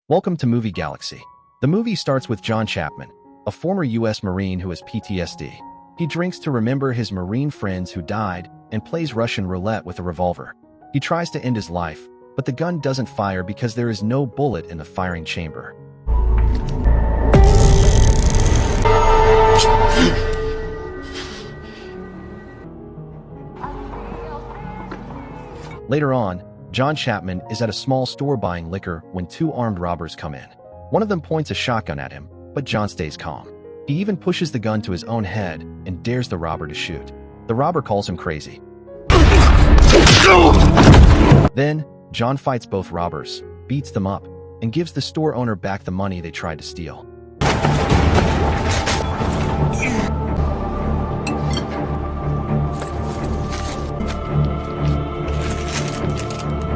Welcome to Movie Galaxy. The movie starts with John Chapman, a former U.S. Marine who has PTSD. He drinks to remember his Marine friends who died and plays Russian roulette with a revolver. He tries to end his life, but the gun doesn't fire because there is no bullet in the firing chamber. Later on, John Chapman is at a small store buying liquor when two armed robbers come in. One of them points a shotgun at him, but John stays calm. He even pushes the gun to his own head and dares the robber to shoot. The robber calls him crazy. Then, John fights both robbers, beats them up, and gives the store owner back the money they tried to steal.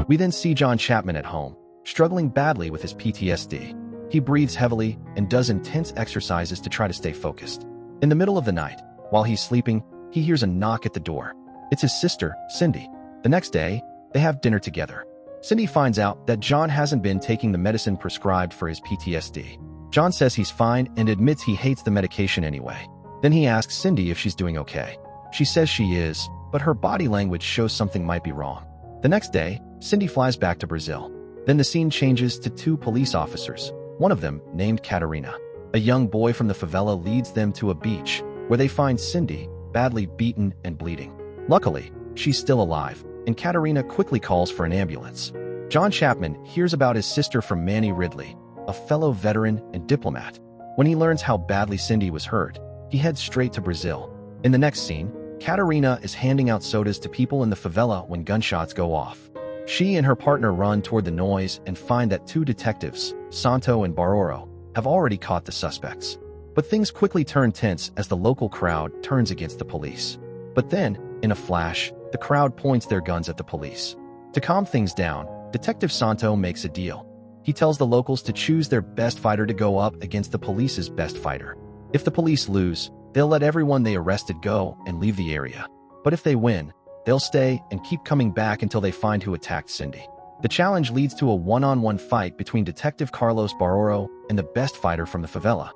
We then see John Chapman at home, struggling badly with his PTSD. He breathes heavily and does intense exercises to try to stay focused. In the middle of the night, while he's sleeping, he hears a knock at the door. It's his sister, Cindy. The next day, they have dinner together. Cindy finds out that John hasn't been taking the medicine prescribed for his PTSD. John says he's fine and admits he hates the medication anyway. Then he asks Cindy if she's doing okay. She says she is, but her body language shows something might be wrong. The next day, Cindy flies back to Brazil. Then the scene changes to two police officers, one of them named Katarina. A young boy from the favela leads them to a beach, where they find Cindy, badly beaten and bleeding. Luckily, she's still alive, and Katarina quickly calls for an ambulance. John Chapman hears about his sister from Manny Ridley, a fellow veteran and diplomat. When he learns how badly Cindy was hurt, he heads straight to Brazil. In the next scene, Katarina is handing out sodas to people in the favela when gunshots go off. She and her partner run toward the noise and find that two detectives, Santo and Baroro, have already caught the suspects. But things quickly turn tense as the local crowd turns against the police. But then, in a flash, the crowd points their guns at the police. To calm things down, Detective Santo makes a deal. He tells the locals to choose their best fighter to go up against the police's best fighter. If the police lose, they'll let everyone they arrested go and leave the area. But if they win, they'll stay and keep coming back until they find who attacked Cindy. The challenge leads to a one-on-one fight between Detective Carlos Baroro and the best fighter from the favela.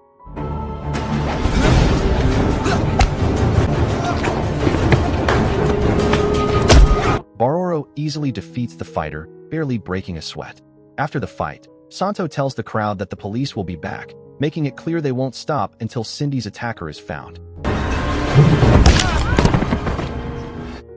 Baroro easily defeats the fighter, barely breaking a sweat. After the fight, Santo tells the crowd that the police will be back, making it clear they won't stop until Cindy's attacker is found.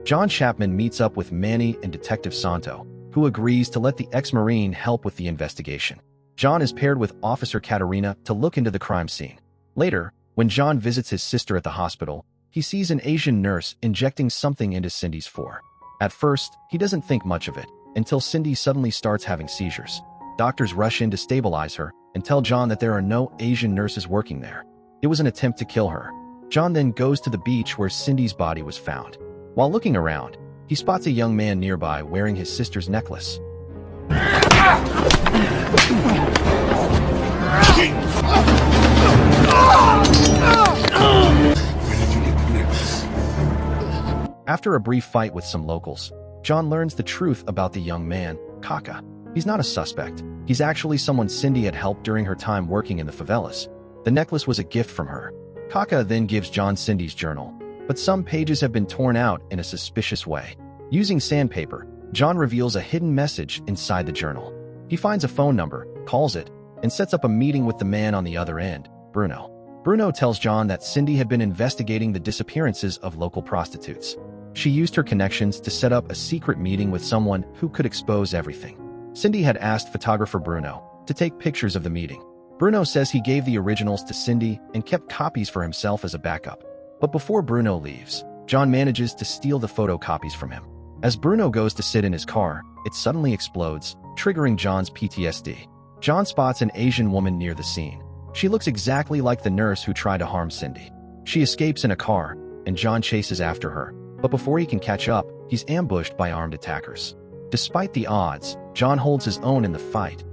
John Chapman meets up with Manny and Detective Santo, who agrees to let the ex-Marine help with the investigation. John is paired with Officer Katarina to look into the crime scene. Later, when John visits his sister at the hospital, he sees an Asian nurse injecting something into Cindy's fore. At first, he doesn't think much of it, until Cindy suddenly starts having seizures. Doctors rush in to stabilize her and tell John that there are no Asian nurses working there. It was an attempt to kill her. John then goes to the beach where Cindy's body was found. While looking around, he spots a young man nearby wearing his sister's necklace. After a brief fight with some locals, John learns the truth about the young man, Kaka. He's not a suspect. He's actually someone Cindy had helped during her time working in the favelas. The necklace was a gift from her. Kaka then gives John Cindy's journal, but some pages have been torn out in a suspicious way. Using sandpaper, John reveals a hidden message inside the journal. He finds a phone number, calls it, and sets up a meeting with the man on the other end, Bruno. Bruno tells John that Cindy had been investigating the disappearances of local prostitutes. She used her connections to set up a secret meeting with someone who could expose everything. Cindy had asked photographer Bruno to take pictures of the meeting. Bruno says he gave the originals to Cindy and kept copies for himself as a backup. But before Bruno leaves, John manages to steal the photocopies from him. As Bruno goes to sit in his car, it suddenly explodes, triggering John's PTSD. John spots an Asian woman near the scene. She looks exactly like the nurse who tried to harm Cindy. She escapes in a car, and John chases after her. But before he can catch up, he's ambushed by armed attackers. Despite the odds, John holds his own in the fight.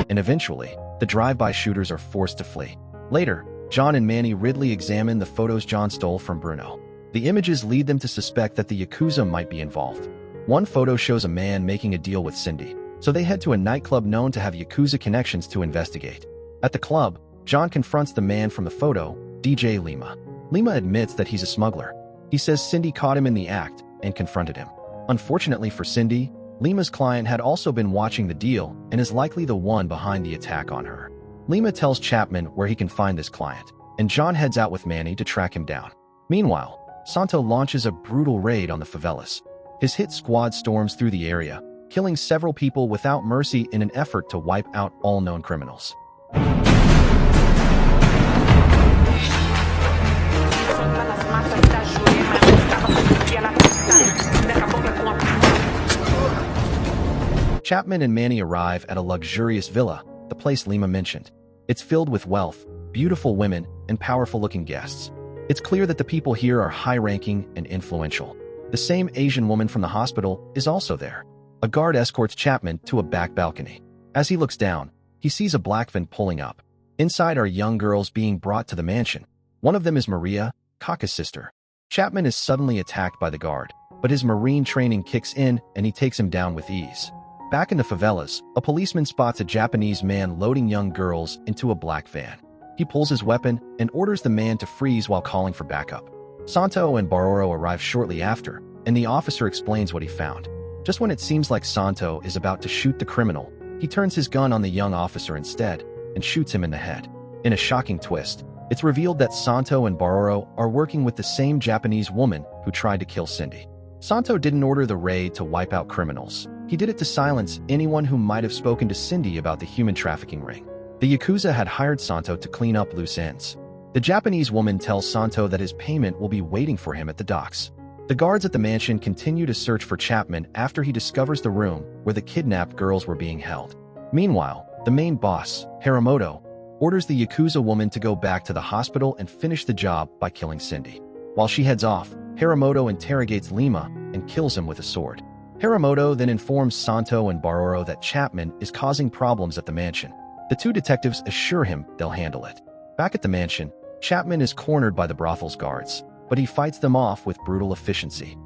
And eventually, the drive-by shooters are forced to flee. Later, John and Manny Ridley examine the photos John stole from Bruno. The images lead them to suspect that the Yakuza might be involved. One photo shows a man making a deal with Cindy, so they head to a nightclub known to have Yakuza connections to investigate. At the club, John confronts the man from the photo, DJ Lima. Lima admits that he's a smuggler. He says Cindy caught him in the act and confronted him. Unfortunately for Cindy, Lima's client had also been watching the deal and is likely the one behind the attack on her. Lima tells Chapman where he can find this client, and John heads out with Manny to track him down. Meanwhile, Santo launches a brutal raid on the favelas. His hit squad storms through the area, killing several people without mercy in an effort to wipe out all known criminals. Chapman and Manny arrive at a luxurious villa, the place Lima mentioned. It's filled with wealth, beautiful women, and powerful-looking guests. It's clear that the people here are high-ranking and influential. The same Asian woman from the hospital is also there. A guard escorts Chapman to a back balcony. As he looks down, he sees a black van pulling up. Inside are young girls being brought to the mansion. One of them is Maria, Kaka's sister. Chapman is suddenly attacked by the guard, but his Marine training kicks in and he takes him down with ease. Back in the favelas, a policeman spots a Japanese man loading young girls into a black van. He pulls his weapon and orders the man to freeze while calling for backup. Santo and Baroro arrive shortly after, and the officer explains what he found. Just when it seems like Santo is about to shoot the criminal, he turns his gun on the young officer instead and shoots him in the head. In a shocking twist, it's revealed that Santo and Baroro are working with the same Japanese woman who tried to kill Cindy. Santo didn't order the raid to wipe out criminals. He did it to silence anyone who might have spoken to Cindy about the human trafficking ring. The Yakuza had hired Santo to clean up loose ends. The Japanese woman tells Santo that his payment will be waiting for him at the docks. The guards at the mansion continue to search for Chapman after he discovers the room where the kidnapped girls were being held. Meanwhile, the main boss, Hiramoto, orders the Yakuza woman to go back to the hospital and finish the job by killing Cindy. While she heads off, Hiramoto interrogates Lima and kills him with a sword. Hiramoto then informs Santo and Baroro that Chapman is causing problems at the mansion. The two detectives assure him they'll handle it. Back at the mansion, Chapman is cornered by the brothel's guards, but he fights them off with brutal efficiency.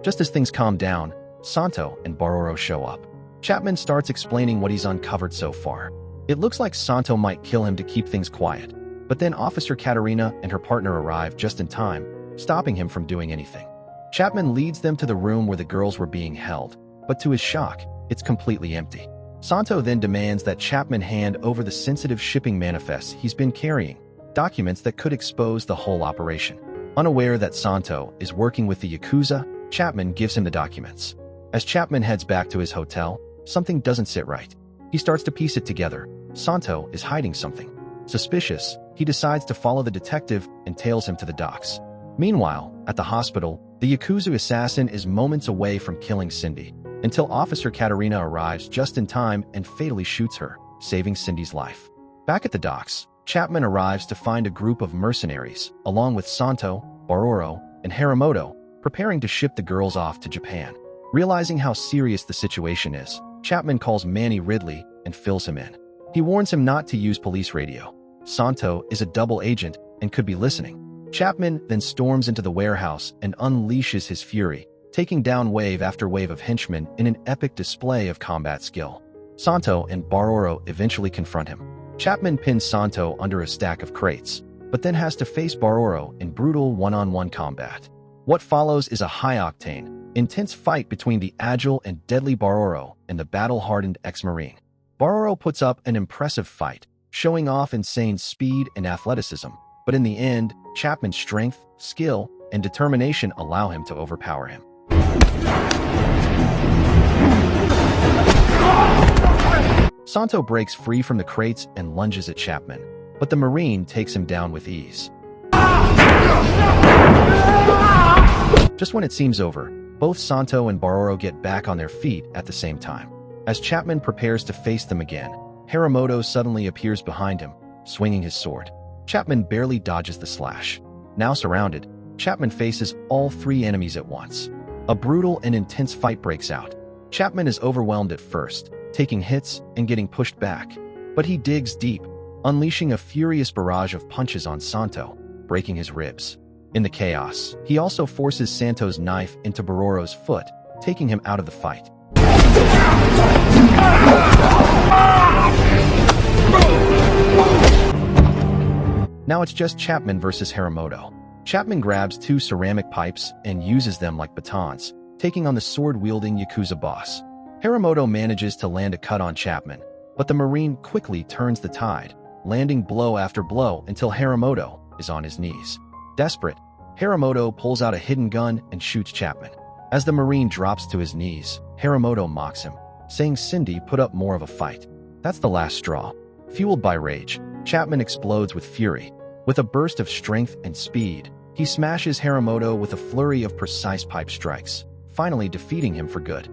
Just as things calm down, Santo and Baroro show up. Chapman starts explaining what he's uncovered so far. It looks like Santo might kill him to keep things quiet, but then Officer Katarina and her partner arrive just in time, stopping him from doing anything. Chapman leads them to the room where the girls were being held, but to his shock, it's completely empty. Santo then demands that Chapman hand over the sensitive shipping manifests he's been carrying, documents that could expose the whole operation. Unaware that Santo is working with the Yakuza, Chapman gives him the documents. As Chapman heads back to his hotel, something doesn't sit right. He starts to piece it together. Santo is hiding something. Suspicious, he decides to follow the detective and tails him to the docks. Meanwhile, at the hospital, the Yakuza assassin is moments away from killing Cindy, until Officer Katarina arrives just in time and fatally shoots her, saving Cindy's life. Back at the docks, Chapman arrives to find a group of mercenaries, along with Santo, Baroro, and Hiramoto, preparing to ship the girls off to Japan. Realizing how serious the situation is, Chapman calls Manny Ridley and fills him in. He warns him not to use police radio. Santo is a double agent and could be listening. Chapman then storms into the warehouse and unleashes his fury, taking down wave after wave of henchmen in an epic display of combat skill. Santo and Baroro eventually confront him. Chapman pins Santo under a stack of crates, but then has to face Baroro in brutal one-on-one combat. What follows is a high-octane, intense fight between the agile and deadly Baroro and the battle-hardened ex-Marine. Baroro puts up an impressive fight, showing off insane speed and athleticism, but in the end, Chapman's strength, skill, and determination allow him to overpower him. Santo breaks free from the crates and lunges at Chapman, but the Marine takes him down with ease. Just when it seems over, both Santo and Baroro get back on their feet at the same time. As Chapman prepares to face them again, Hiramoto suddenly appears behind him, swinging his sword. Chapman barely dodges the slash. Now surrounded, Chapman faces all three enemies at once. A brutal and intense fight breaks out. Chapman is overwhelmed at first, taking hits and getting pushed back. But he digs deep, unleashing a furious barrage of punches on Santo, breaking his ribs. In the chaos, he also forces Santo's knife into Bororo's foot, taking him out of the fight. Now it's just Chapman versus Haramoto. Chapman grabs two ceramic pipes and uses them like batons, taking on the sword-wielding Yakuza boss. Haramoto manages to land a cut on Chapman, but the Marine quickly turns the tide, landing blow after blow until Haramoto is on his knees. Desperate, Haramoto pulls out a hidden gun and shoots Chapman. As the Marine drops to his knees, Haramoto mocks him, saying Cindy put up more of a fight. That's the last straw. Fueled by rage, Chapman explodes with fury. With a burst of strength and speed, he smashes Haramoto with a flurry of precise pipe strikes, finally defeating him for good.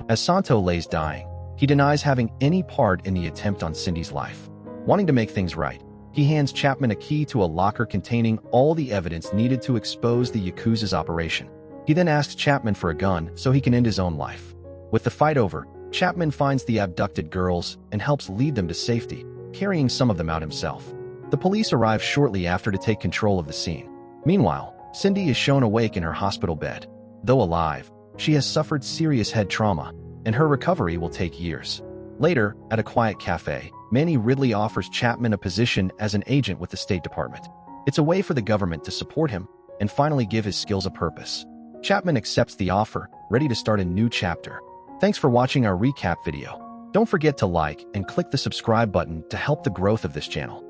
As Santo lays dying, he denies having any part in the attempt on Cindy's life. Wanting to make things right, he hands Chapman a key to a locker containing all the evidence needed to expose the Yakuza's operation. He then asks Chapman for a gun so he can end his own life. With the fight over, Chapman finds the abducted girls and helps lead them to safety, carrying some of them out himself. The police arrive shortly after to take control of the scene. Meanwhile, Cindy is shown awake in her hospital bed. Though alive, she has suffered serious head trauma, and her recovery will take years. Later, at a quiet cafe, Manny Ridley offers Chapman a position as an agent with the State Department. It's a way for the government to support him and finally give his skills a purpose. Chapman accepts the offer, ready to start a new chapter. Thanks for watching our recap video. Don't forget to like and click the subscribe button to help the growth of this channel.